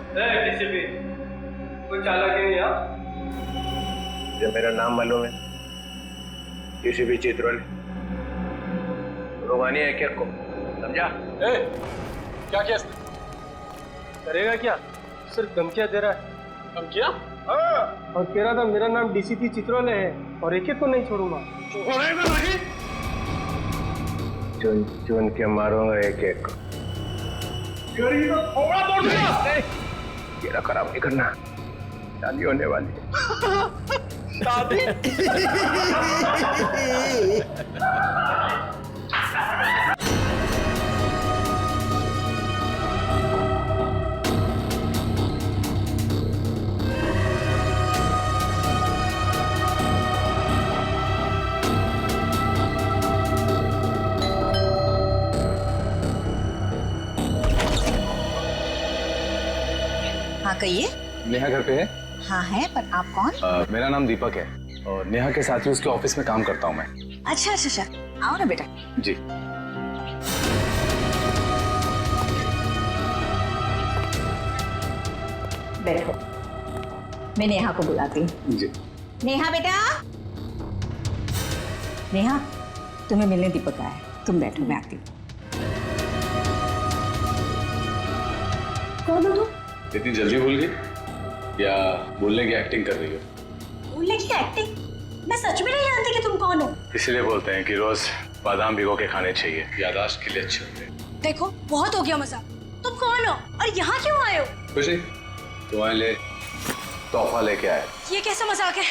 DCP कोई चालाकी नहीं आप? जो मेरा नाम मालूम है, डीसीपी चित्रोले। रोमानी है क्या को समझा? क्या किया इसने? करेगा क्या? सिर्फ धमकियां दे रहा है। धमकियां? हाँ, और कह रहा था मेरा नाम डीसीपी चित्रोले है और एक को नहीं छोड़ूंगा। छोड़ेगा नहीं? चुन चुन के मारूंगा एक को। थोड़ा बोल दिया। तेरा खराब नहीं करना, शादी होने वाली है। शादी? हाँ कहिए। नेहा घर पे है? हाँ है, पर आप कौन? मेरा नाम दीपक है और नेहा के साथ ही उसके ऑफिस में काम करता हूँ मैं। अच्छा अच्छा अच्छा, आओ ना बेटा। जी। बैठो, मैं नेहा को बुलाती हूँ। जी। नेहा बेटा। नेहा, तुम्हें मिलने दीपक आया है, तुम बैठो, मैं आती हूँ। कौन हो तुम? इतनी जल्दी भूल गई या बोलने की एक्टिंग कर रही हो? बोलने की एक्टिंग? मैं सच में नहीं जानती कि तुम कौन हो। इसीलिए बोलते हैं कि रोज बादाम भिगो के खाने चाहिए, याददाश्त के लिए अच्छे होते हैं। देखो बहुत हो गया मजाक। तुम कौन हो और यहाँ क्यों आए हो? कुछ नहीं, तुम्हारे लिए तोहफा लेके आए। ये कैसा मजाक है?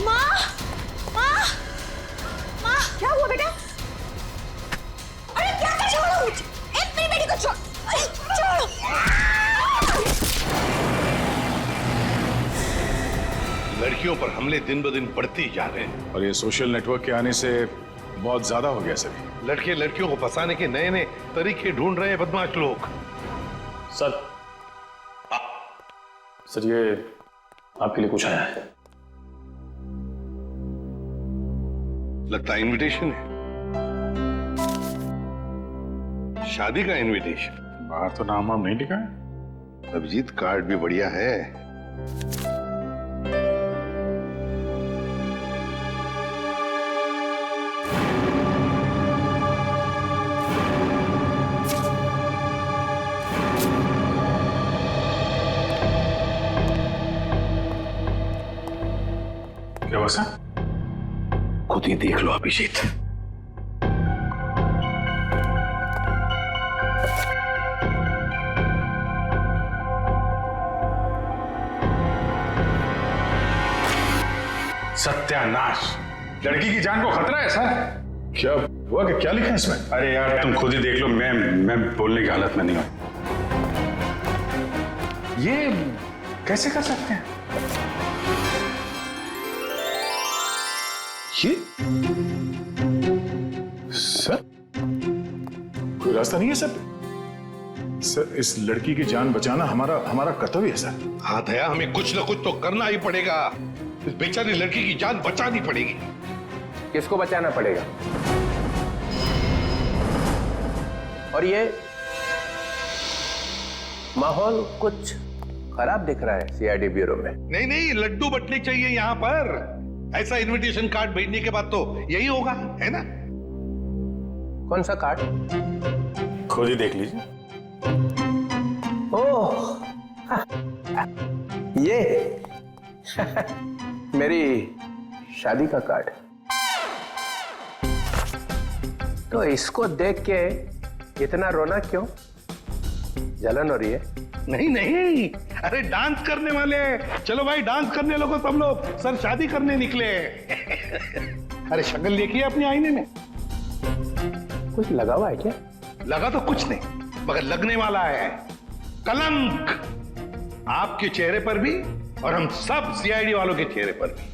माँ, माँ, माँ, क्या हुआ बेटा? अरे क्या कर छोड़ो मुझे, मेरी बेटी को छोड़, अरे छोड़ो। लड़कियों पर हमले दिन ब दिन बढ़ते ही जा रहे हैं और ये सोशल नेटवर्क के आने से बहुत ज्यादा हो गया सर। लड़के लड़कियों को फंसाने के नए नए तरीके ढूंढ रहे हैं बदमाश लोग। सर, सर ये आपके लिए कुछ आया है। लगता है इनविटेशन है, शादी का इनविटेशन। बाहर तो नाम वाम नहीं लिखा है। अभिजीत कार्ड भी बढ़िया है। क्या हुआ सर? खुद ही देख लो अभिजीत। सत्यानाश, लड़की की जान को खतरा है सर। क्या हुआ कि क्या लिखा है इसमें? अरे यार तुम खुद ही देख लो, मैं बोलने की हालत में नहीं हूं। ये कैसे कर सकते हैं? ये सर कोई रास्ता नहीं है सर? सर इस लड़की की जान बचाना हमारा कर्तव्य है सर। हाँ दया, हमें कुछ ना कुछ तो करना ही पड़ेगा। इस बेचारी लड़की की जान बचानी पड़ेगी। किसको बचाना पड़ेगा? और ये माहौल कुछ खराब दिख रहा है सीआईडी ब्यूरो में। नहीं नहीं, लड्डू बटने चाहिए यहाँ पर। ऐसा इनविटेशन कार्ड भेजने के बाद तो यही होगा, है ना? कौन सा कार्ड? खुद ही देख लीजिए। ओह ये मेरी शादी का कार्ड। तो इसको देख के इतना रोना क्यों? जलन हो रही है? नहीं नहीं, अरे डांस करने वाले हैं। चलो भाई डांस करने लगो सब लोग। सर शादी करने निकले हैं। अरे शक्ल देखिए अपने आईने में। कुछ लगा हुआ है क्या? लगा तो कुछ नहीं, मगर लगने वाला है कलंक, आपके चेहरे पर भी और हम सब सीआईडी वालों के चेहरे पर भी।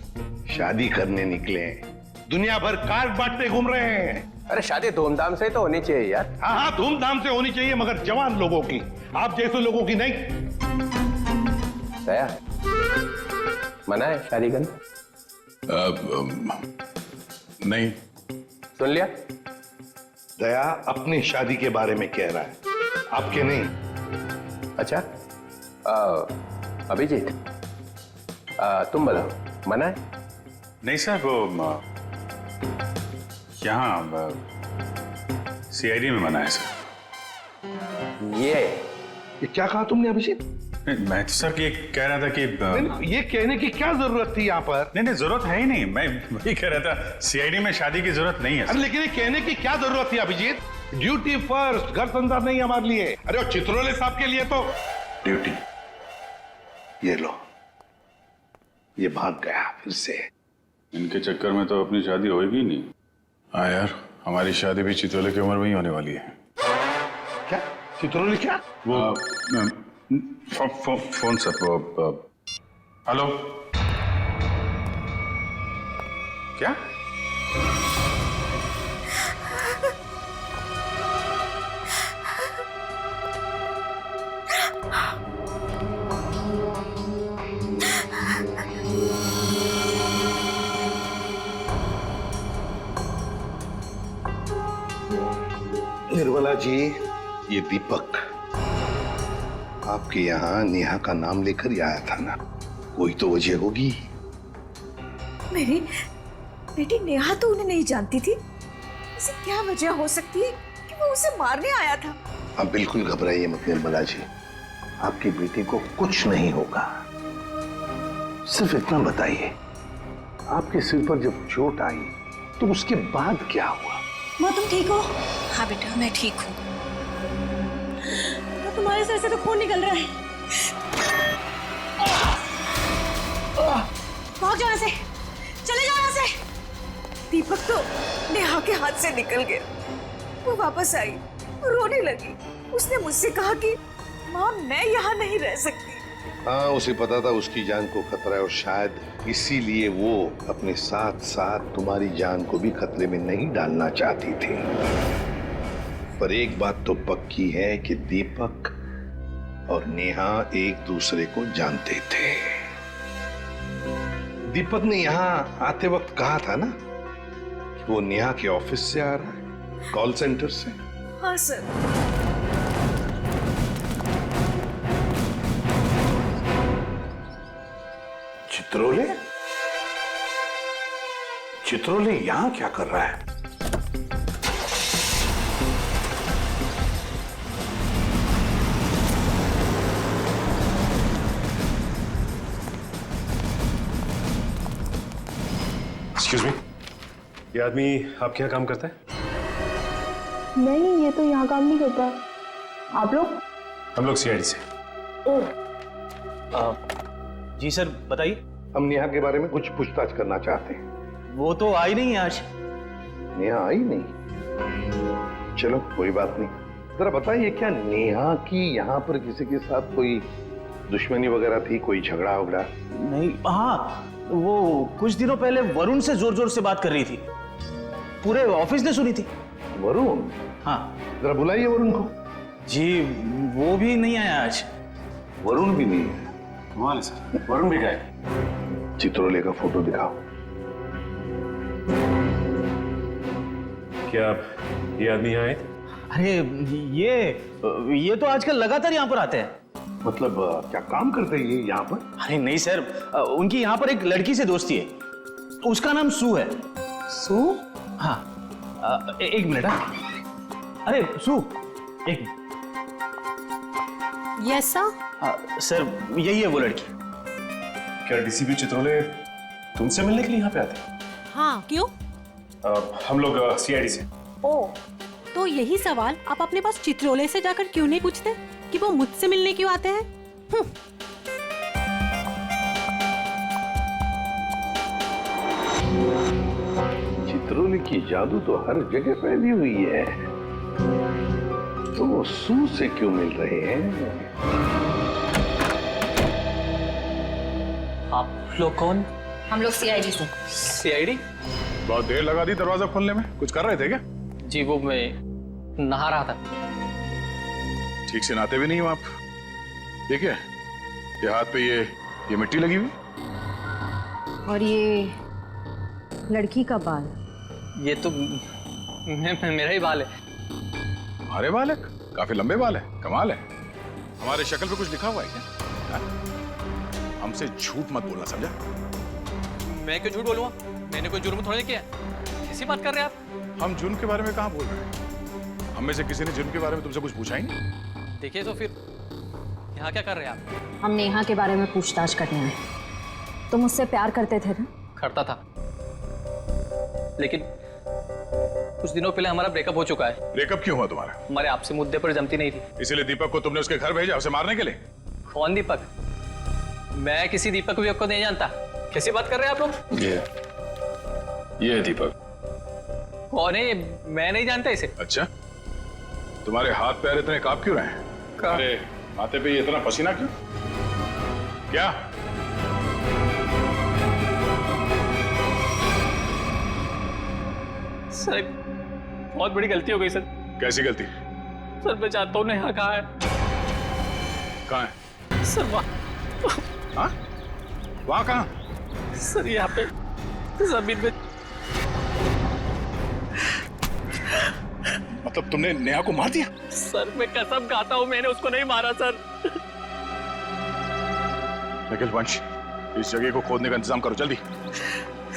शादी करने निकले हैं, दुनिया भर कार्ड बांटते घूम रहे हैं। अरे शादी धूमधाम से तो होनी चाहिए यार। हाँ हाँ, धूमधाम से होनी चाहिए, मगर जवान लोगों की, आप जैसे लोगों की नहीं। दया, मना है शादी करना? नहीं। सुन लिया? दया अपनी शादी के बारे में कह रहा है, आपके नहीं। अच्छा अभिजीत, तुम बताओ, मना है? नहीं सर, वो यहाँ सीआईडी में मना है सर। ये क्या कहा तुमने अभिजीत? मैं तो सर ये कह रहा था कि नहीं, ये कहने की क्या जरूरत थी यहाँ पर? नहीं जरूरत है ही नहीं, मैं वही कह रहा था सीआईडी में शादी की जरूरत नहीं है अरे सर। लेकिन ये कहने की क्या जरूरत थी अभिजीत? ड्यूटी फर्स्ट, घर संसार नहीं हमारे लिए। अरे और चित्रोले साहब के लिए तो ड्यूटी। ये लो, ये भाग गया फिर से। इनके चक्कर में तो अपनी शादी होगी नहीं। हाँ यार, हमारी शादी भी चित्रोले की उम्र में ही होने वाली है। क्या चित्रोले? क्या वो फोन सर, वो हेलो, क्या? निर्मला जी, ये दीपक आपके यहाँ नेहा का नाम लेकर ही आया था ना? कोई तो वजह होगी। मेरी बेटी नेहा तो उन्हें नहीं जानती थी। ऐसी क्या वजह हो सकती है कि वो उसे मारने आया था? आप बिल्कुल घबराइए मत निर्मला जी, आपकी बेटी को कुछ नहीं होगा। सिर्फ इतना बताइए, आपके सिर पर जब चोट आई तो उसके बाद क्या हुआ? माँ तुम ठीक हो? हाँ बेटा, मैं ठीक हूँ। तो तुम्हारे सर से तो खून निकल रहा है। भाग जाओ यहाँ से, चले जाओ यहाँ से। दीपक तो नेहा के हाथ से निकल गया। वो वापस आई, वो रोने लगी। उसने मुझसे कहा कि माँ मैं यहाँ नहीं रह सकती। हाँ, उसे पता था उसकी जान को खतरा है और शायद इसीलिए वो अपने साथ साथ तुम्हारी जान को भी खतरे में नहीं डालना चाहती थी। पर एक बात तो पक्की है कि दीपक और नेहा एक दूसरे को जानते थे। दीपक ने यहाँ आते वक्त कहा था ना कि वो नेहा के ऑफिस से आ रहा है, कॉल सेंटर से। हाँ सर। चित्रोले? चित्रोले यहां क्या कर रहा है? एक्सक्यूज मी, ये आदमी आपके यहाँ काम करता है? नहीं, ये तो यहाँ काम नहीं करता। आप लोग? हम लोग सीआईडी से। जी सर, बताइए। हम नेहा के बारे में कुछ पूछताछ करना चाहते हैं। वो तो आई नहीं है आज। नेहा आई नहीं? चलो कोई बात नहीं। जरा बताइए, क्या नेहा की यहाँ पर किसी के साथ कोई दुश्मनी वगैरह थी, कोई झगड़ा वगड़ा? नहीं, हाँ वो कुछ दिनों पहले वरुण से जोर जोर से बात कर रही थी, पूरे ऑफिस ने सुनी थी। वरुण? हाँ। जरा बुलाइए वरुण को। जी वो भी नहीं आया आज। वरुण भी नहीं है? कमाल है सर, वरुण भी गए। चित्रोले का फोटो दिखाओ। क्या ये आदमी यहाँ आए थे? अरे ये तो आजकल लगातार यहाँ पर आते हैं। मतलब क्या काम करते हैं ये यहाँ पर? अरे नहीं सर, उनकी यहाँ पर एक लड़की से दोस्ती है, उसका नाम सू है। सू? हाँ, एक मिनट। हाँ, अरे सू, एक मिनट। Yes sir. सर यही है वो लड़की। क्या डीसीपी चित्रोले तुमसे मिलने के लिए यहाँ पे आते हैं? हाँ, क्यों? हम लोग सीआईडी से। ओ, तो यही सवाल आप अपने पास चित्रोले से जाकर क्यों नहीं पूछते कि वो मुझसे मिलने क्यों आते हैं? चित्रोले की जादू तो हर जगह फैली हुई है, तो वो सू से क्यों मिल रहे हैं? आप लोग कौन? हम लोग सीआईडी से। सीआईडी? बहुत देर लगा दी दरवाजा खोलने में, कुछ कर रहे थे क्या? जी वो मैं नहा रहा था। ठीक से नहाते भी नहीं हो आप। ठीक है, ये हाथ पे ये मिट्टी लगी हुई। और ये लड़की का बाल? ये तो मेरा ही बाल है। तुम्हारे बाल है? काफी लंबे बाल है, कमाल है। हमारे शक्ल पे कुछ लिखा हुआ है क्या? हाँ? हमसे झूठ मत बोलना, समझा? मैं क्यों झूठ बोलूंगा? मैंने कोई जुर्म थोड़ी किया। कैसी बात कर रहे हैं आप? हम जुर्म के बारे में कहाँ बोल रहे हैं? हम में से किसी ने जुर्म के बारे में तुमसे कुछ पूछा ही नहीं। देखिए तो फिर यहाँ क्या कर रहे हैं आप? हम नेहा के बारे में पूछताछ करने आए। तुम उससे प्यार करते थे ना? करता था, लेकिन कुछ दिनों पहले हमारा ब्रेकअप हो चुका है। ब्रेकअप क्यों हुआ तुम्हारा? हमारे आपसे मुद्दे पर जमती नहीं थी। इसीलिए दीपक को तुमने उसके घर भेजा, उसे मारने के लिए? कौन दीपक? मैं किसी दीपक विपक को नहीं जानता। कैसी बात कर रहे हैं आप लोग? ये है दीपक। कौन है? मैं नहीं जानता इसे। अच्छा, तुम्हारे हाथ पैर इतने कांप क्यों रहे हैं? अरे माथे पे इतना पसीना क्यों? क्या? सर एक बहुत बड़ी गलती हो गई सर। कैसी गलती? सर मैं जानता हूँ नेहा कहाँ है। कहाँ है? सर वहाँ कहाँ? सर यहाँ पे जमीन में। मतलब तुमने नेहा को मार दिया? सर मैं कसम खाता हूँ मैंने उसको नहीं मारा सर। निखिल वंश, इस जगह को खोदने का इंतजाम करो जल्दी।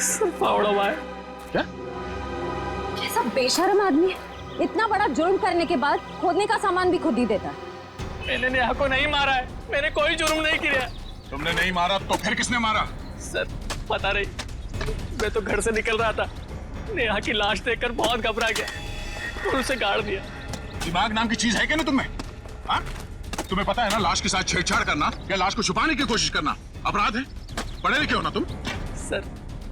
सर फावड़ा हुआ है। क्या? कैसा बेशर्म आदमी है, इतना बड़ा जुर्म करने के बाद खोदने का सामान भी खुद ही देता है। मैंने नेहा को नहीं मारा है, मैंने कोई जुर्म नहीं किया। तुमने नहीं मारा तो फिर किसने मारा? सर पता नहीं, मैं तो घर से निकल रहा था, नेहा की लाश देखकर बहुत घबरा गया और उसे गाड़ दिया। दिमाग नाम की चीज है क्या ना तुम्हें? हाँ? तुम्हें पता है ना लाश के साथ छेड़छाड़ करना या लाश को छुपाने की कोशिश करना अपराध है? पढ़े लिखे हो ना तुम? सर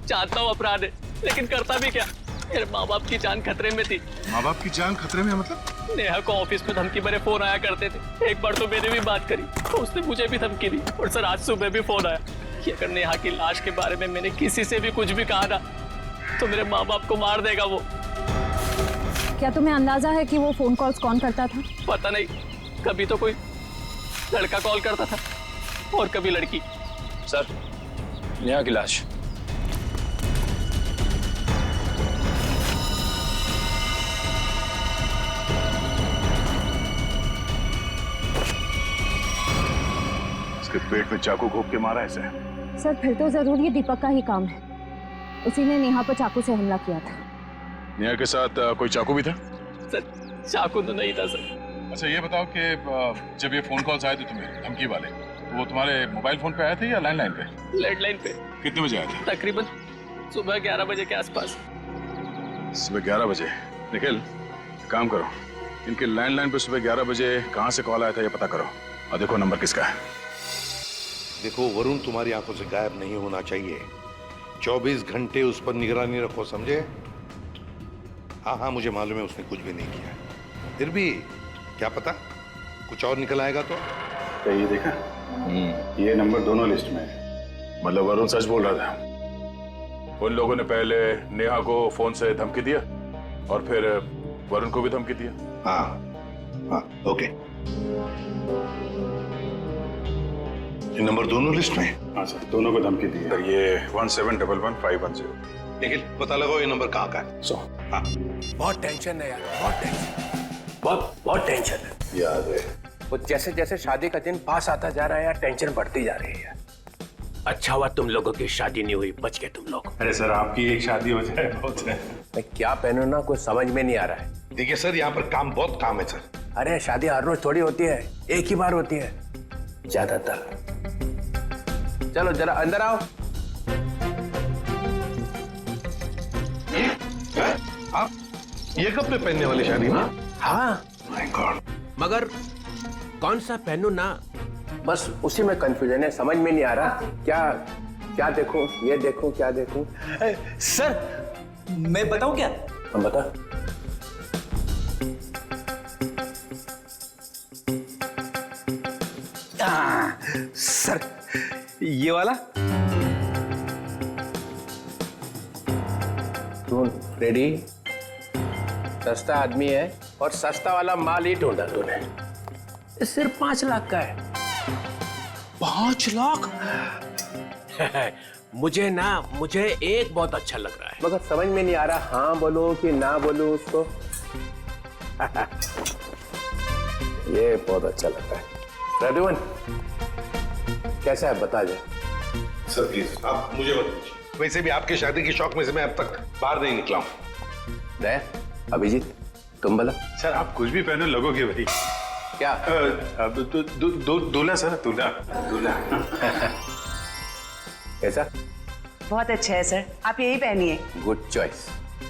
जानता हूँ अपराध है, लेकिन करता भी क्या? मेरे माँ बाप की जान खतरे में थी। माँ बाप की जान खतरे में मतलब? नेहा को ऑफिस में धमकी भरे फोन आया करते थे। एक बार तो मैंने भी बात करी तो उसने मुझे भी धमकी दी। और सर आज सुबह भी फोन आया कि अगर नेहा की लाश के बारे में मैंने किसी से भी कुछ भी कहा ना तो मेरे माँ बाप को मार देगा वो। क्या तुम्हें अंदाजा है कि वो फोन कॉल्स कौन करता था? पता नहीं, कभी तो कोई लड़का कॉल करता था और कभी लड़की। सर, नेहा की लाश। इसके पेट में चाकू घोंप के मारा ऐसे? सर फिर तो जरूर ये दीपक का ही काम है। उसी ने नेहा पर चाकू से हमला किया था। नेहा के साथ कोई चाकू भी था? सर चाकू तो नहीं था सर। अच्छा ये बताओ कि जब ये फोन कॉल्स आए थे तुम्हें धमकी वाले, तो वो तुम्हारे मोबाइल फोन पे आए थे या लैंडलाइन पे? लैंडलाइन पे। कितने बजे आए थे? तकरीबन सुबह 11 बजे के आसपास। सुबह 11 बजे? निखिल काम करो, इनके लैंडलाइन पे सुबह 11 बजे कहाँ से कॉल आया था ये पता करो और देखो नंबर किसका है। देखो वरुण तुम्हारी आंखों से गायब नहीं होना चाहिए। 24 घंटे उस पर निगरानी रखो, समझे? हाँ हाँ मुझे मालूम है उसने कुछ भी नहीं किया, फिर भी क्या पता कुछ और निकल आएगा तो। ये देखा, ये नंबर दोनों लिस्ट में है। मतलब वरुण सच बोल रहा था। उन लोगों ने पहले नेहा को फोन से धमकी दिया और फिर वरुण को भी धमकी दिया। हाँ हाँ ओके, ये नंबर दोनों लिस्ट में? हाँ सर, दोनों को धमकी दी है। ये 17111510। लेकिन पता लगाओ ये नंबर कहाँ का है। हाँ बहुत टेंशन है यार, बहुत टेंशन, बहुत टेंशन है। याद है वो जैसे जैसे शादी का दिन पास आता जा रहा है यार, टेंशन बढ़ती जा रही है। अच्छा हुआ तुम लोगों की शादी नहीं हुई, बच गए तुम लोग। अरे सर आपकी एक शादी हो जाए बहुत है। मैं क्या पहनूं ना कुछ समझ में नहीं आ रहा है। देखिए सर यहाँ पर काम बहुत काम है सर। अरे शादी हर रोज थोड़ी होती है, एक ही बार होती है ज्यादातर। चलो जरा अंदर आओ। आप ये कपड़े पहनने वाली शादी में? हाँ माय गॉड, मगर कौन सा पहनूं ना, बस उसी में कंफ्यूजन है, समझ में नहीं आ रहा क्या देखूं, ये देखूं, क्या देखूं। सर मैं बताऊं क्या? हम बता। सर ये वाला। तू रेडी? सस्ता आदमी है और सस्ता वाला माल ही ढूंढा तूने। ये सिर्फ 5 लाख का है। 5 लाख? मुझे एक बहुत अच्छा लग रहा है, मगर समझ में नहीं आ रहा हाँ बोलो कि ना बोलो उसको। ये बहुत अच्छा लग रहा है। प्रद्युमन कैसा है बता दे। सर प्लीज आप मुझे मत पूछिए, वैसे भी आपके शादी की शौक में से मैं अब तक बाहर नहीं निकला हूँ। दया, अभिजीत तुम बोला। सर आप कुछ भी पहने लगोगे भाई। क्या? दूल्हा सर, दूल्हा दूल्हा। कैसा? बहुत अच्छा है सर, आप यही पहनिए। Good choice.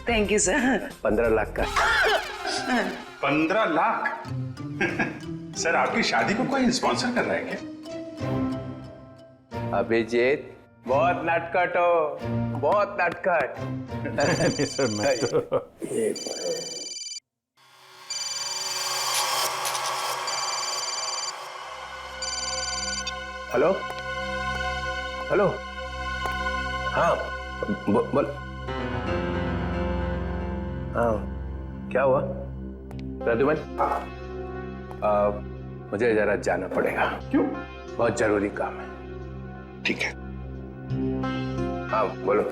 Thank you sir. 15 lakh का। 15 लाख? सर आपकी शादी को कोई स्पॉन्सर कर रहा है क्या? अभिजीत बहुत नटखट हो, बहुत नटखट। नहीं सर मैं तो हेलो हेलो, हाँ बोल। हाँ क्या हुआ प्रद्युमन? मुझे जरा जाना पड़ेगा। क्यों? बहुत जरूरी काम है। ठीक है। हाँ बोलो।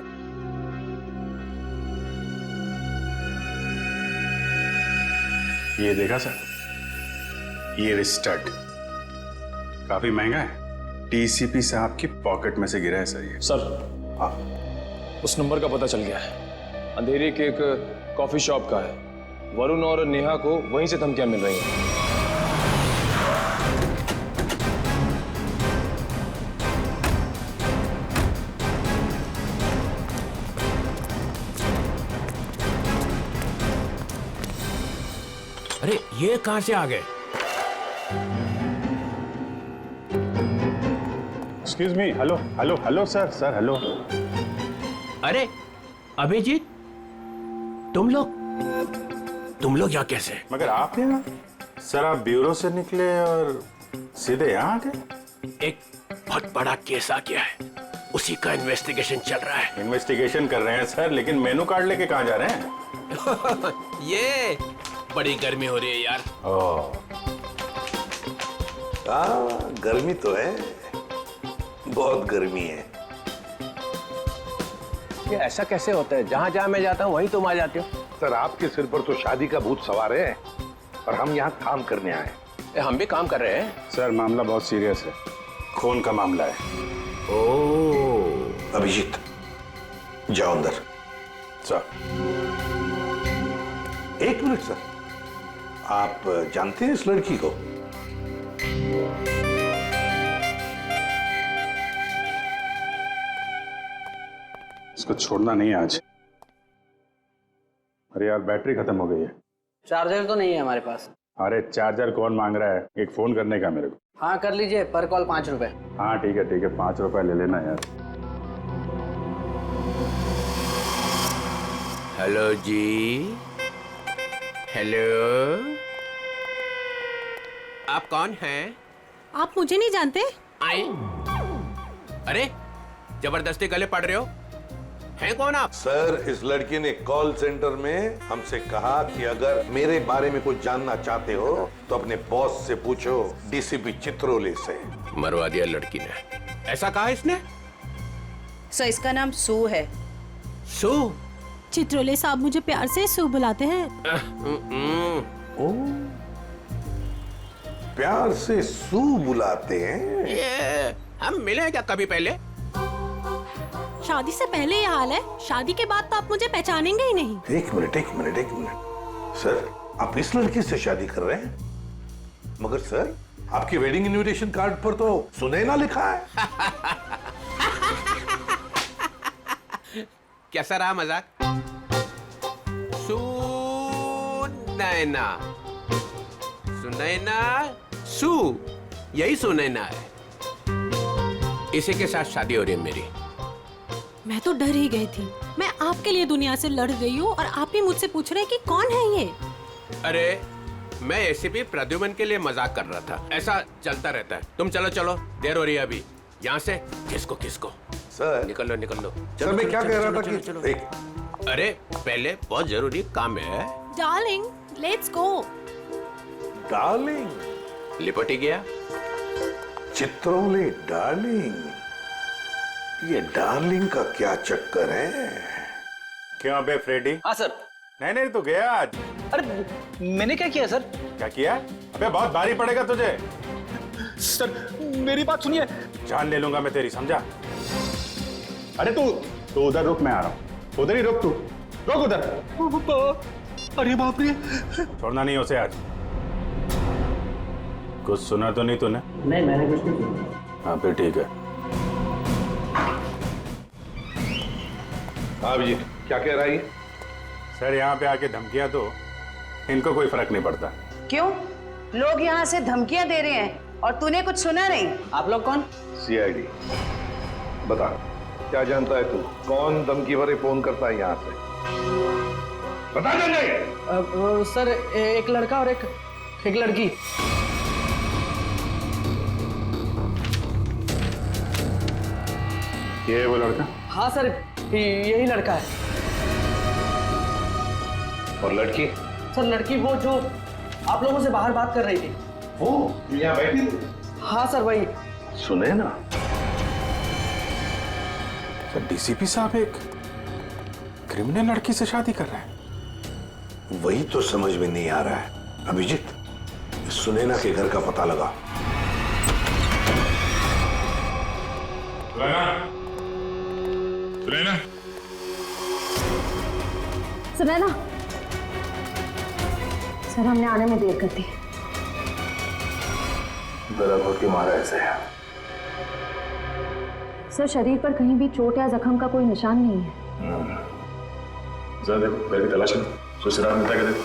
ये देखा सर, ये स्टड काफी महंगा है। डीसीपी साहब की पॉकेट में से गिरा है सर ये। सर उस नंबर का पता चल गया है, अंधेरे के एक कॉफी शॉप का है। वरुण और नेहा को वहीं से धमकियां मिल रही हैं। अरे ये कहां से आ गए? Excuse me, hello hello hello sir, sir hello. अरे अभिजीत तुम लोग यहाँ कैसे? मगर आप यहाँ? सर आप ब्यूरो से निकले और सीधे यहाँ आ गए? एक बहुत बड़ा केस आ गया है, उसी का इन्वेस्टिगेशन चल रहा है। इन्वेस्टिगेशन कर रहे हैं सर, लेकिन मेनू कार्ड लेके कहाँ जा रहे हैं? ये बड़ी गर्मी हो रही है यार। गर्मी तो है, बहुत गर्मी है। ये ऐसा कैसे होता है? जहाँ जहाँ मैं जाता हूँ वहीं तुम आ जाते हो। सर आपके सिर पर तो शादी का भूत सवार है और हम यहाँ काम करने आए। हम भी काम कर रहे हैं। सर मामला बहुत सीरियस है, खून का मामला है। ओह अभिजीत जाओ अंदर। सर एक मिनट सर, आप जानते हैं इस लड़की को? इसको छोड़ना नहीं आज। अरे यार बैटरी खत्म हो गई है। चार्जर तो नहीं है हमारे पास। अरे चार्जर कौन मांग रहा है, एक फोन करने का मेरे को। हाँ कर लीजिए, पर कॉल 5 रुपए। हाँ ठीक है 5 रुपए ले लेना यार। हेलो जी, हेलो, आप कौन हैं? आप मुझे नहीं जानते? आई? अरे जबरदस्ती गले पड़ रहे हो, हैं कौन आप? सर इस लड़की ने कॉल सेंटर में हमसे कहा कि अगर मेरे बारे में कुछ जानना चाहते हो तो अपने बॉस से पूछो, डीसीपी चित्रोले से। मरवा दिया लड़की ने, ऐसा कहा इसने? सर इसका नाम सू है। सू? चित्रोले साहब मुझे प्यार से सू बुलाते हैं। प्यार से सू बुलाते हैं? ये हम मिले क्या कभी पहले? शादी से पहले ये हाल है, शादी के बाद तो आप मुझे पहचानेंगे ही नहीं। एक मिनट सर, आप इस लड़की से शादी कर रहे हैं? मगर सर आपकी वेडिंग इनविटेशन कार्ड पर तो सुनैना लिखा है। कैसा रहा मजाक? सुनैना सू, यही सुनैना है। इसी के साथ शादी हो रही है मेरी। मैं तो डर ही गई थी। मैं आपके लिए दुनिया से लड़ रही हूँ और आप ही मुझसे पूछ रहे हैं कि कौन है ये? अरे मैं ऐसे भी प्रद्युमन के लिए मजाक कर रहा था, ऐसा चलता रहता है। तुम चलो चलो, देर हो रही है अभी। यहाँ से किसको सर निकल लो। सर मैं क्या कह रहा था कि एक... अरे पहले बहुत जरूरी काम है। Darling let's go. डार्लिंग? लिपटी गया। चित्रोले डार्लिंग? ये डार्लिंग का क्या चक्कर है? क्यों बे फ्रेडी? हाँ सर। नहीं तो गया आज। अरे मैंने क्या किया सर? क्या किया? अबे बहुत भारी पड़ेगा तुझे। सर मेरी बात सुनिए। जान ले लूंगा मैं तेरी, समझा? अरे तू उधर रुक, मैं आ रहा हूँ। उधर ही रुक, तू रुक उधर। अरे बाप रे, छोड़ना नहीं उसे आज। कुछ सुना तो नहीं तूने? नहीं, मैंने कुछ नहीं सुना। हाँ फिर ठीक है। हाँ अभिजीत, क्या कह रहा है ये? सर यहाँ पे आके धमकियां तो इनको कोई फर्क नहीं पड़ता। क्यों? लोग यहाँ से धमकियां दे रहे हैं और तूने कुछ सुना नहीं। आप लोग कौन? सीआईडी। बता, क्या जानता है तू? कौन धमकी भरे फोन करता है यहाँ से? बता दे। सर एक लड़का और एक लड़की। ये है वो लड़का? हाँ सर, यही लड़का है। और लड़की? सर लड़की वो जो आप लोगों से बाहर बात कर रही थी। वो यहाँ बैठी थी? हाँ सर वही। सुने ना, सर डीसीपी साहब एक क्रिमिनल लड़की से शादी कर रहे हैं। वही तो समझ में नहीं आ रहा है। अभिजीत, सुनैना के घर का पता लगा। सुनैना, सुनैना, सर हमने आने में देर कर दी। गला घोट के मारा ऐसे है। सर शरीर पर कहीं भी चोट या जख्म का कोई निशान नहीं है। जरा देखो, घर की तलाश करो। सुसराल मिलता है देखो।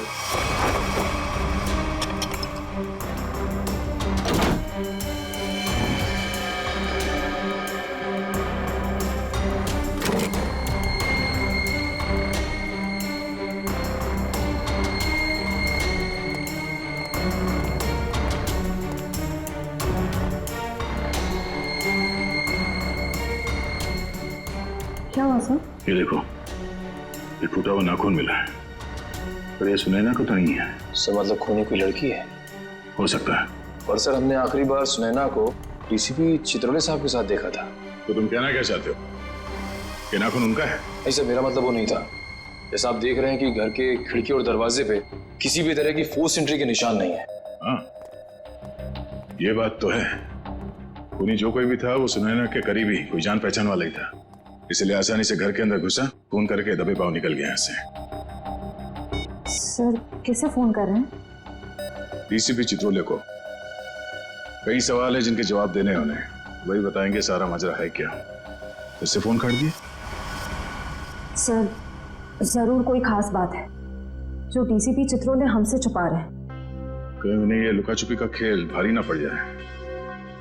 क्या हुआ सर? ये देखो, ये टूटा हुआ नाखून मिला है, पर ये सुनैना को तो नहीं है। सर मतलब खूनी कोई लड़की है? हो सकता है। पर सर हमने आखिरी बार सुनैना को डीसीपी चित्रोले साहब के साथ देखा था। तो तुम कहना क्या चाहते हो? ये नाखून उनका है? नहीं सर, मेरा मतलब वो नहीं था। जैसा आप देख रहे हैं कि घर के खिड़की और दरवाजे पे किसी भी तरह की फोर्स एंट्री के निशान नहीं है। हाँ, ये बात तो है। खूनी जो कोई भी था वो सुनैना के करीबी कोई जान पहचान वाला ही था, इसलिए आसानी से घर के अंदर घुसा, फोन करके दबे पांव निकल गया यहाँ से। सर किसे फोन कर रहे हैं? डीसीपी चित्रोले को। कई सवाल है जिनके जवाब देने होने, वही बताएंगे सारा माजरा है क्या। इससे फोन काट दिए? सर जरूर कोई खास बात है जो डीसीपी चित्रोले हमसे छुपा रहे हैं। कहीं उन्हें ये लुका छुपी का खेल भारी ना पड़ जाए।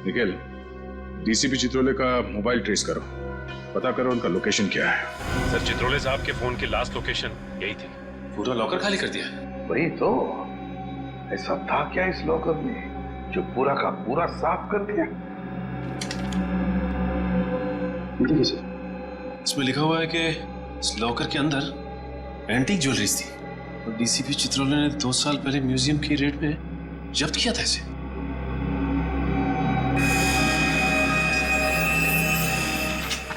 निखिल, डीसीपी चित्रोले का मोबाइल ट्रेस करो, पता करो उनका लोकेशन क्या है। सर चित्रोले साहब के फोन की लास्ट लोकेशन यही थी। पूरा लॉकर खाली कर दिया। वही तो, ऐसा था क्या इस लॉकर में जो पूरा का पूरा साफ कर दिया? देखिए सर, इसमें लिखा हुआ है कि इस लॉकर के अंदर एंटीक ज्वेलरीज थी और डीसीपी चित्रोले ने 2 साल पहले म्यूजियम की रेड में जब्त किया था इसे।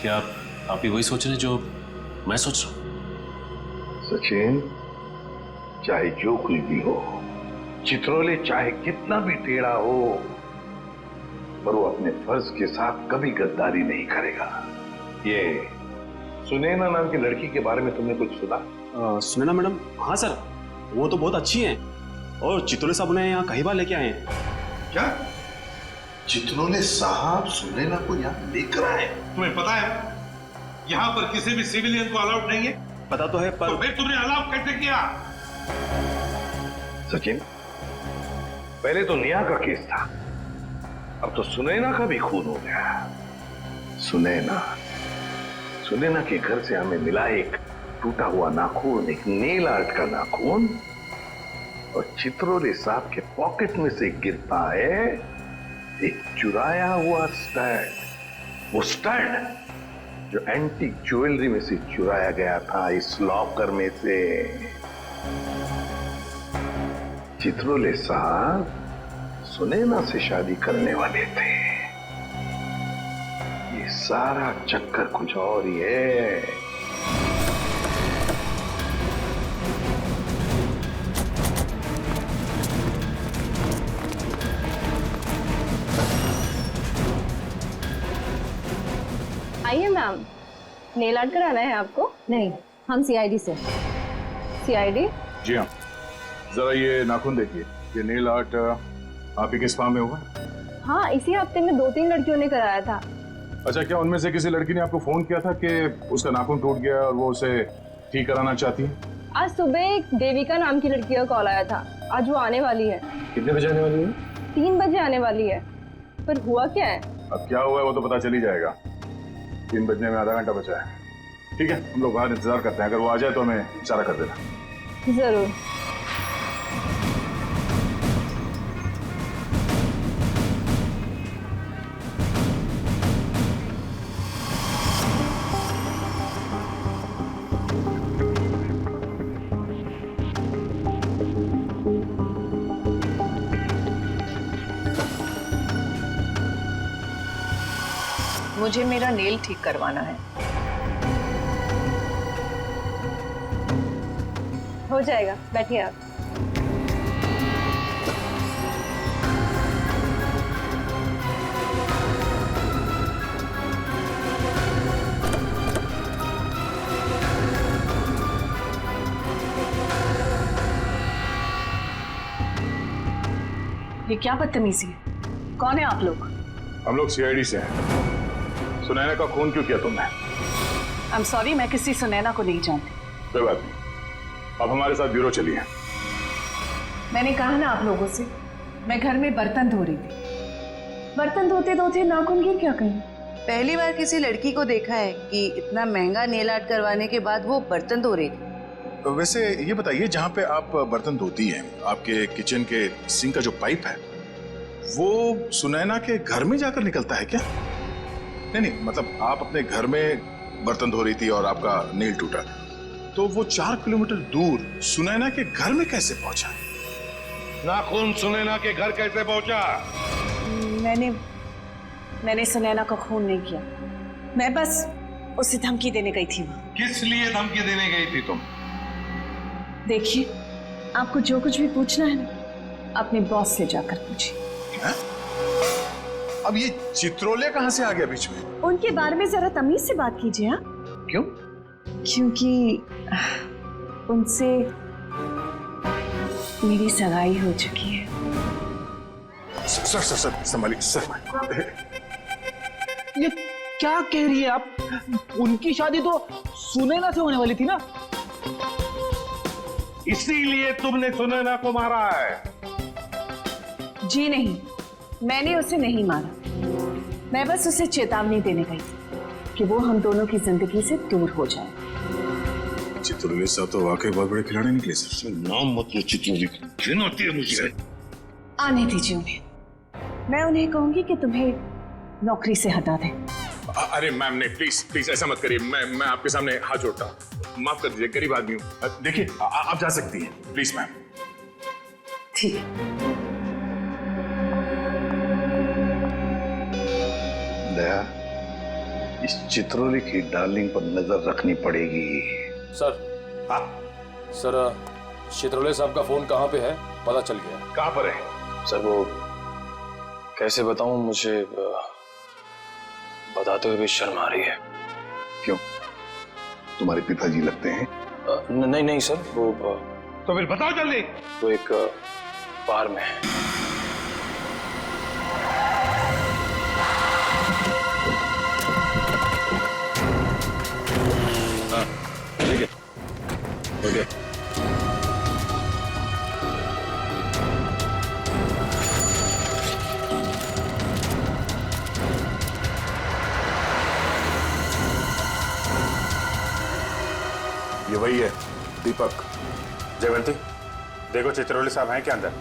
क्या आप भी वही सोच रहे हैं जो मैं सोच रहा हूं? सचिन, चाहे जो कुछ भी हो, चित्रोले चाहे कितना भी टेढ़ा हो, पर वो अपने फर्ज के साथ कभी गद्दारी नहीं करेगा। ये सुनैना नाम की लड़की के बारे में तुमने कुछ सुना? सुनैना मैडम? हाँ सर, वो तो बहुत अच्छी हैं और चित्रोले साहब उन्हें यहाँ कई बार लेके आए हैं। क्या चित्रोले साहब सुनैना को यहाँ लेकर आए? तुम्हें पता है यहाँ पर किसी भी सिविलियन को अलाउड नहीं है? पता तो है, पर तो फिर तुमने अलाउ कैसे किया? सचिन, पहले तो नेहा का केस था, अब तो सुनैना का भी खून हो गया। सुनैना के घर से हमें मिला एक टूटा हुआ नाखून, एक नेल आर्ट का नाखून, और चित्रोले साहब के पॉकेट में से गिरता है एक चुराया हुआ स्टड। वो स्टड जो एंटीक ज्वेलरी में से चुराया गया था इस लॉकर में से। चित्रोले साहब सुनैना से शादी करने वाले थे। ये सारा चक्कर कुछ और ही है। आइए मैम, नेल आर्ट कराना है आपको? नहीं, हम सीआईडी से। सीआईडी? जी हाँ। जरा ये नाखून देखिए, ये नेल आर्ट आप ही के स्पा में हुआ? हाँ, इसी हफ्ते में 2-3 लड़कियों ने कराया था। अच्छा, क्या उनमें से किसी लड़की ने आपको फोन किया था कि उसका नाखून टूट गया और वो उसे ठीक कराना चाहती है? आज सुबह एक देविका नाम की लड़की का कॉल आया था। आज वो आने वाली है। कितने बजे आने वाली है? 3 बजे आने वाली है। पर हुआ क्या है? अब क्या हुआ है वो तो पता चल ही जाएगा। 3 बजने में आधा घंटा बचा है। ठीक है, हम लोग बाहर इंतजार करते हैं, अगर वो आ जाए तो हमें इशारा कर देना। जरूर। मुझे मेरा नेल ठीक करवाना है। हो जाएगा, बैठिए आप। ये क्या बदतमीजी है? कौन है आप लोग? हम लोग सीआईडी से हैं। सुनैना का खून क्यों किया तुमने? आई एम सॉरी, मैं किसी सुनैना को नहीं जानती। कोई बात नहीं, अब हमारे साथ ब्यूरो चलिए। मैंने कहा ना आप लोगों से, मैं घर में बर्तन धो रही थी। बर्तन धोते धोते नाखून गिर क्या कहीं? पहली बार किसी लड़की को देखा है कि इतना महंगा नेल आर्ट करवाने के बाद वो बर्तन धो रही थी। तो वैसे ये बताइए, जहाँ पे आप बर्तन धोती हैं, आपके किचन के सिंक का जो पाइप है वो सुनैना के घर में जाकर निकलता है क्या? नहीं, मतलब आप अपने घर में बर्तन धो रही थी और आपका नेल टूटा, तो वो 4 किलोमीटर दूर सुनैना के घर में कैसे पहुंचा? नाखून सुनैना के घर कैसे पहुंचा? मैंने सुनैना का खून नहीं किया। मैं बस उसे धमकी देने गई थी वहां। किस लिए धमकी देने गई थी तुम? देखिए, आपको जो कुछ भी पूछना है ना, अपने बॉस से जाकर पूछिए। अब ये चित्रोले कहाँ से आ गया बीच में? उनके बारे में जरा तमीज से बात कीजिए। हाँ, क्यों? क्योंकि उनसे मेरी सगाई हो चुकी है। सर संभालिए सर। ये क्या कह रही है आप? उनकी शादी तो सुनैना से होने वाली थी ना? इसीलिए तुमने सुनैना को मारा है? जी नहीं, मैंने उसे नहीं मारा। मैं बस उसे चेतावनी देने गई थी कि वो हम दोनों की जिंदगी से दूर हो जाए। चित्रोले साहब तो वाकई बहुत बड़े खिलाड़ी निकले सर। नाम मत लो चित्रोले, घिन आती है मुझे। आने दीजिए उन्हें। मैं उन्हें कहूंगी कि तुम्हें नौकरी से हटा दें। अरे मैम नहीं, प्लीज प्लीज ऐसा मत करिए। मैं आपके सामने हाथ जोड़ता हूँ, माफ कर दीजिए, गरीब आदमी हूँ। देखिए आप जा सकती हैं, प्लीज मैम। ठीक है। दया, इस चित्रोले की डार्लिंग पर नजर रखनी पड़ेगी। सर, हाँ सर, चित्रोले साहब का फोन कहाँ पे है पता चल गया। कहाँ पर है? सर वो कैसे बताऊं, मुझे बताते हुए भी शर्म आ रही है। क्यों? तुम्हारे पिताजी लगते हैं? नहीं सर, वो तो फिर बताओ जल्दी। वो एक बार में है। ओके। ये वही है, दीपक। जयवंती, देखो चित्रोले साहब हैं क्या अंदर?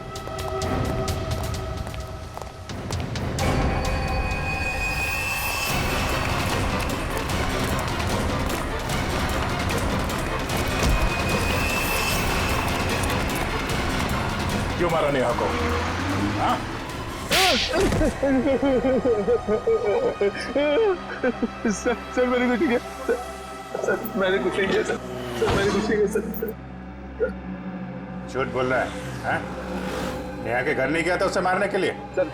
क्यों मारा नेहा को? हाँ? सर मैंने कुछ किया। सर मैंने कुछ नहीं किया। सर मैंने कुछ नहीं किया। सर झूठ बोल रहा है, हाँ? नेहा के घर नहीं गया था उसे मारने के लिए? सर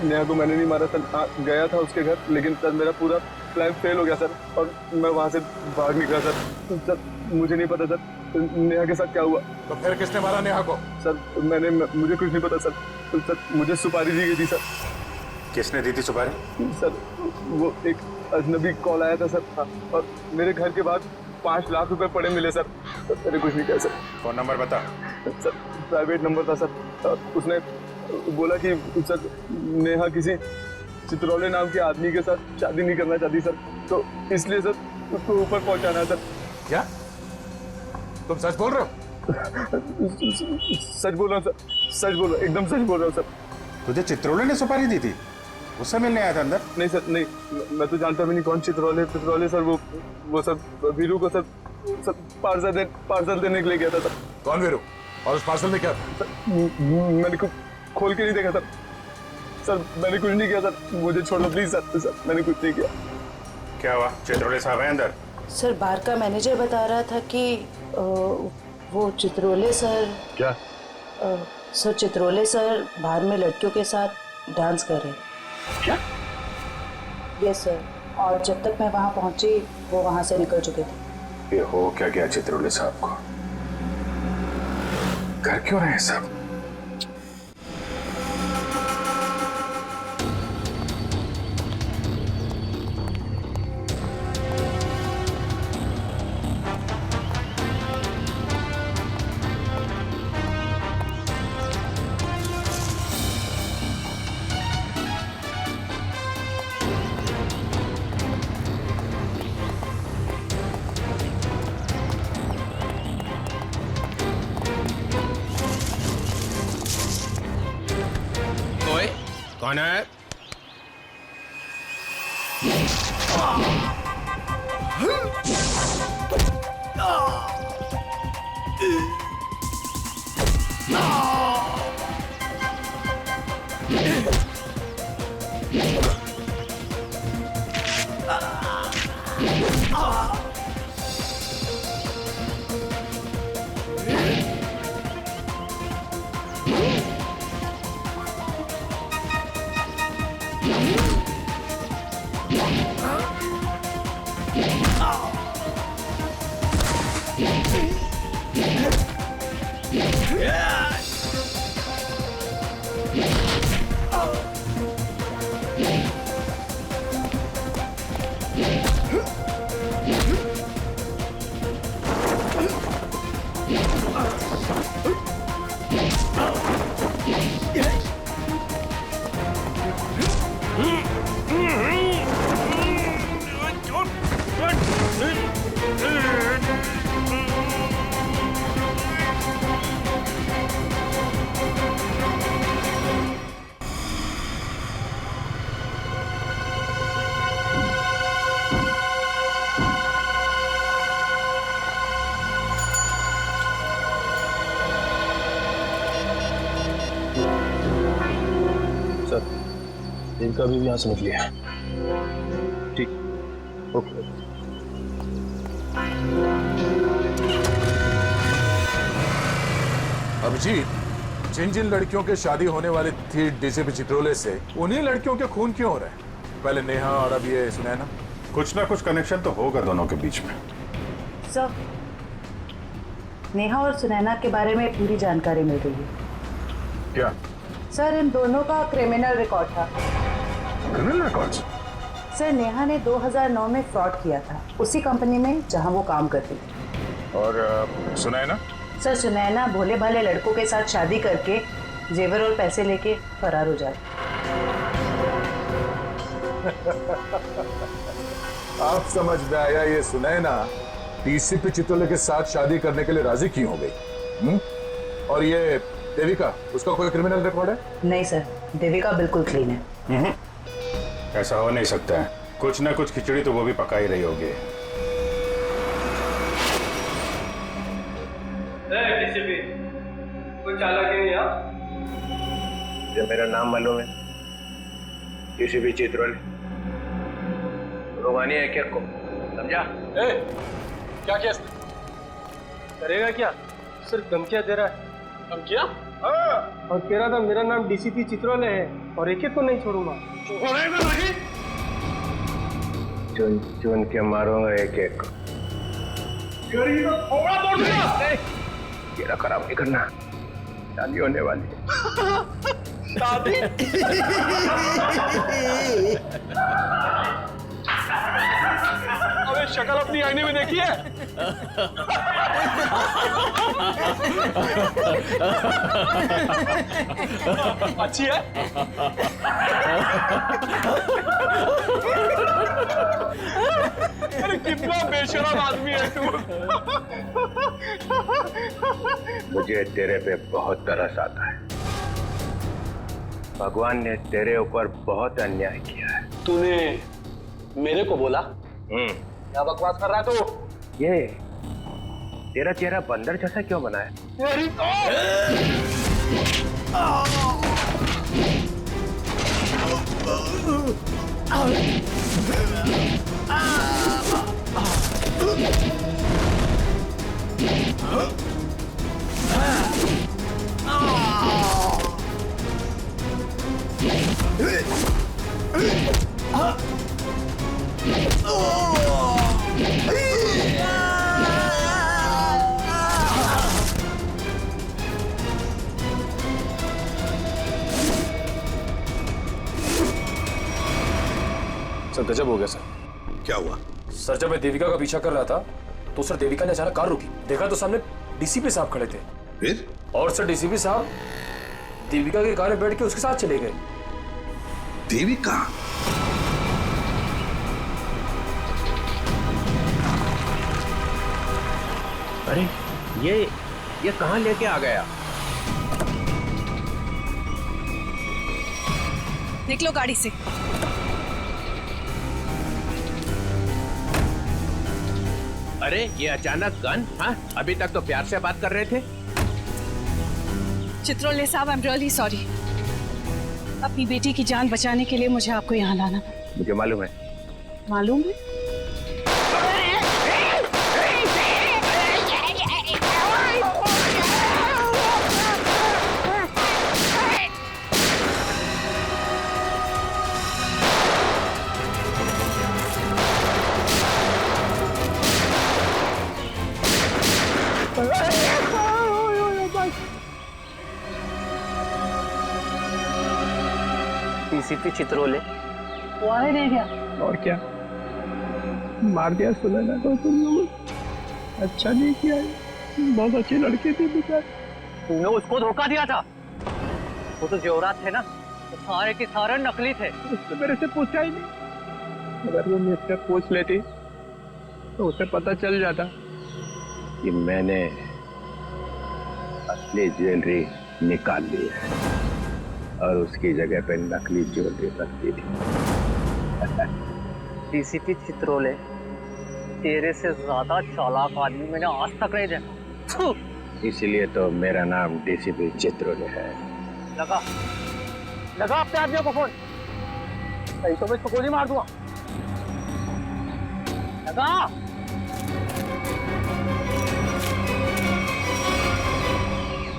नेहा को मैंने नहीं मारा सर, गया था उसके घर, लेकिन सर मेरा पूरा प्लान फेल हो गया सर, और मैं वहाँ से भाग निकला सर। सर मुझे नहीं पता सर नेहा के साथ क्या हुआ। तो फिर किसने मारा नेहा को? सर मुझे कुछ नहीं पता सर। सर मुझे सुपारी दी गई थी सर। किसने दी थी सुपारी? सर वो एक अजनबी कॉल आया था सर, और मेरे घर के बाद 5 लाख रुपए पड़े मिले सर। मैंने कुछ नहीं किया सर। फोन नंबर बता। सर प्राइवेट नंबर था सर, उसने बोला कि सर नेहा किसी चित्रोले नाम के आदमी के साथ शादी नहीं करना चाहती सर, तो इसलिए सर उसको ऊपर पहुंचाना है सर। क्या तुम सच बोल रहे हो? सच बोल रहा हूँ सर, सच बोल रहा हूँ, एकदम सच बोल रहा हूँ सर। तुझे चित्रोले ने सुपारी दी थी? उससे मिलने आया था अंदर? नहीं सर, नहीं, मैं तो जानता भी नहीं कौन चित्रोले सर। वो सर वीरू को सर पार्सल देने के लिए गया था सर। कौन वीरू? और उस पार्सल में क्या था? मैंने कुछ खोल के नहीं देखा सर। सर मैंने कुछ नहीं किया सर, मुझे छोड़ दो प्लीज सर। सर मैंने कुछ नहीं किया। क्या हुआ? चित्रोले साहब हैं अंदर? सर बार का मैनेजर बता रहा था कि वो चित्रोले सर। क्या? सर चित्रोले सर बाहर में लड़कियों के साथ डांस कर रहे। क्या? यस सर, और जब तक मैं वहाँ पहुंची वो वहाँ से निकल चुके थे। ये हो क्या गया चित्रोले साहब को? घर क्यों रहे सब? कौन है? इनका भी यहाँ समझ लिया। ठीक, ओके। अभिजीत, जिन जिन लड़कियों के शादी होने वाली थी डीसीपी चित्रोले से, उन्हीं लड़कियों के खून क्यों हो रहे हैं? पहले नेहा और अब ये सुनैना। कुछ ना कुछ कनेक्शन तो होगा दोनों के बीच में। सर नेहा और सुनैना के बारे में पूरी जानकारी मिल गई है। क्या? सर इन दोनों का क्रिमिनल रिकॉर्ड था। Criminal record? सर नेहा ने 2009 में फ्रॉड किया था उसी कंपनी में जहां वो काम करती थी। और सुनैना? सर सुनैना भोले भाले लड़कों के साथ शादी करके जेवर और पैसे लेके फरार हो जाती। आप समझ में आया ये सुनैना डीसीपी चित्रोले के साथ शादी करने के लिए राजी क्यों हो गई? और ये देविका, उसका कोई क्रिमिनल रिकॉर्ड है? नहीं सर, देविका बिल्कुल क्लीन है। ऐसा हो नहीं सकता है, कुछ ना कुछ खिचड़ी तो वो भी पका ही रही होगी। कोई चालाकी नहीं है? जो मेरा नाम मालूम है, डीसीपी चित्रोले। रोमानी है क्या को? समझा? क्या किया? करेगा क्या? सिर्फ धमकियां दे रहा है। हम क्या? हाँ। और कह रहा था मेरा नाम डीसीपी चित्रोले है और एक को नहीं छोड़ूंगा। छोड़ेगा नहीं? चुन चुन के मारूंगा एक एक को। थोड़ा तोड़ दिया। तेरा खराब नहीं करना, शादी होने वाली है। शादी? अबे शक्ल अपनी आईने में देखी है? अच्छी है? अरे कितना बेशरम आदमी है तू। मुझे तेरे पे बहुत तरस आता है। भगवान ने तेरे ऊपर बहुत अन्याय किया है। तूने मेरे को बोला? क्या बकवास कर रहा है तू? ये तेरा चेहरा बंदर जैसा क्यों बना है? सर गजब हो गया सर। क्या हुआ? सर जब मैं देविका का पीछा कर रहा था तो सर देविका ने अचानक कार रोकी। देखा तो सामने डीसीपी साहब खड़े थे। फिर? और सर डीसीपी साहब देविका की कार में बैठ के उसके साथ चले गए। देविका? अरे ये कहाँ लेके आ गया? निकलो गाड़ी से। अरे ये अचानक गन? हाँ, अभी तक तो प्यार से बात कर रहे थे। चित्रोले साहब, आई एम रियली सॉरी। अपनी बेटी की जान बचाने के लिए मुझे आपको यहाँ लाना पड़ा। मुझे मालूम है। मालूम है? डीसीपी चित्रोले वो आए नहीं क्या? और क्या, मार दिया सुना ना तो तुम लोग। अच्छा नहीं किया, बहुत अच्छे लड़के थे बेचारे। तूने उसको धोखा दिया था। वो तो जेवरात थे ना, तो सारे के सारे नकली थे। उसने मेरे से पूछा ही नहीं। अगर वो मुझसे पूछ लेती तो उसे पता चल जाता कि मैंने असली ज्वेलरी निकाल ली है और उसकी जगह पे नकली ज्वेलरी रख दी थी। डीसीपी चित्रोले, तेरे से ज्यादा चालाक आदमी मैंने आज तक नहीं देखा। इसलिए तो मेरा नाम डीसीपी चित्रोले है। लगा अपने आदमियों को फोन, नहीं तो मैं इसको गोली मार दूंगा। लगा।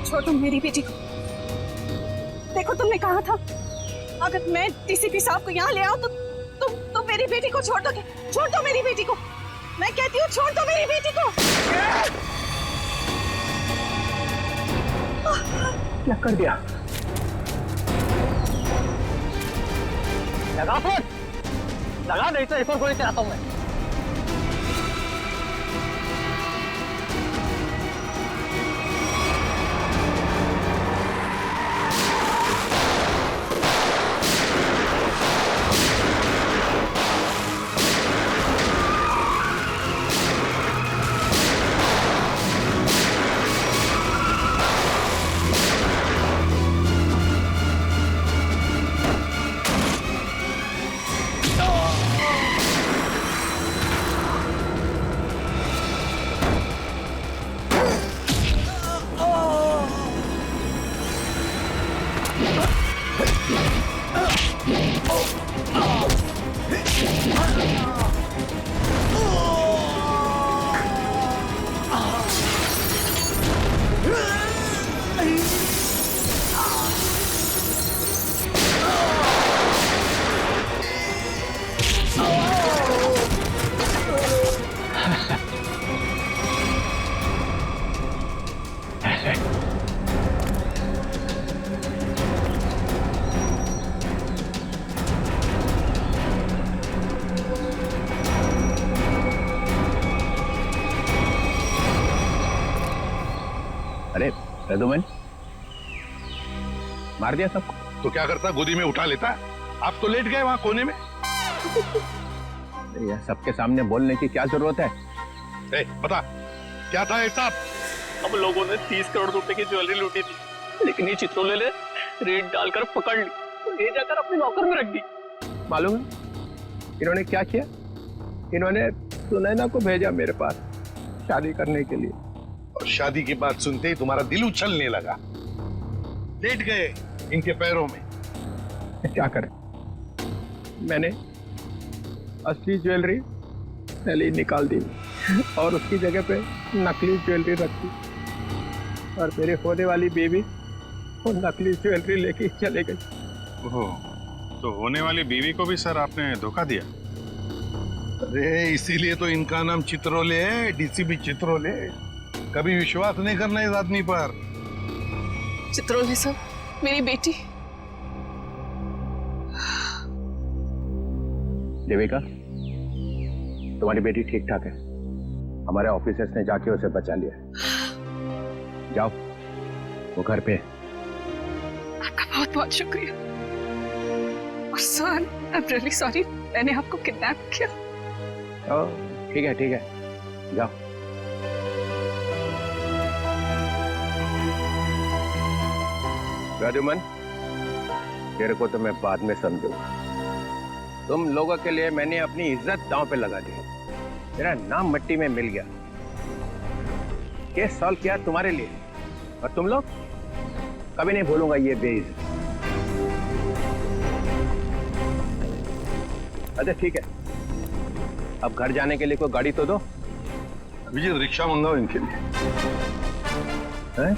छोड़ो मेरी बेटी को। देखो तुमने कहा था अगर मैं डीसीपी साहब को यहाँ ले आऊं तो तुम मेरी बेटी को छोड़ दोगे। छोड़ दो मेरी बेटी को, मैं कहती हूँ छोड़ दो मेरी बेटी को। क्या कर दिया? लगा फोन, लगा, नहीं तो एक और गोली चलाता हूँ मैं। रघुमन मार दिया सबको। तो क्या करता, गोदी में उठा लेता? आप तो लेट गए वहां कोने में। यार सबके सामने बोलने की क्या जरूरत है? बता क्या था हिसाब? हम लोगों ने 30 करोड़ रुपए की ज्वेलरी लूटी थी, लेकिन ये चित्रोले ने रेड डालकर पकड़ ली, तो ले जाकर अपने लॉकर में रख दी। मालूम है इन्होंने क्या किया? इन्होंने सुनैना को भेजा मेरे पास शादी करने के लिए, और शादी की बात सुनते ही तुम्हारा दिल उछलने लगा, लेट गए इनके पैरों में। क्या करें, मैंने असली ज्वेलरी पहले निकाल दी और उसकी जगह पे नकली ज्वेलरी रख दी, और मेरे होने वाली बेबी वो नकली ज्वेलरी लेके चले गई। ओह, तो होने वाली बीवी को भी सर आपने धोखा दिया? अरे इसीलिए तो इनका नाम चित्रोले है, डीसीपी चित्रोले। कभी विश्वास नहीं करना इस आदमी पर। चित्रोले सर, मेरी बेटी। देविका, तुम्हारी बेटी ठीक ठाक है, हमारे ऑफिसर्स ने जाके उसे बचा लिया। जाओ, वो घर पे है। आपका बहुत बहुत शुक्रिया। और sir, I am really sorry, मैंने आपको किडनैप किया। ठीक है ठीक है, जाओ। राजूमन, तेरे को तो मैं बाद में समझूंगा। तुम लोगों के लिए मैंने अपनी इज्जत दांव पे लगा दी, तेरा नाम मिट्टी में मिल गया। केस सॉल्व किया तुम्हारे लिए, और तुम लोग कभी नहीं भूलूंगा ये बेइज्जत। अच्छा ठीक है, अब घर जाने के लिए कोई गाड़ी तो दो। अभिजीत, रिक्शा मंगाओ इनके लिए। हैं?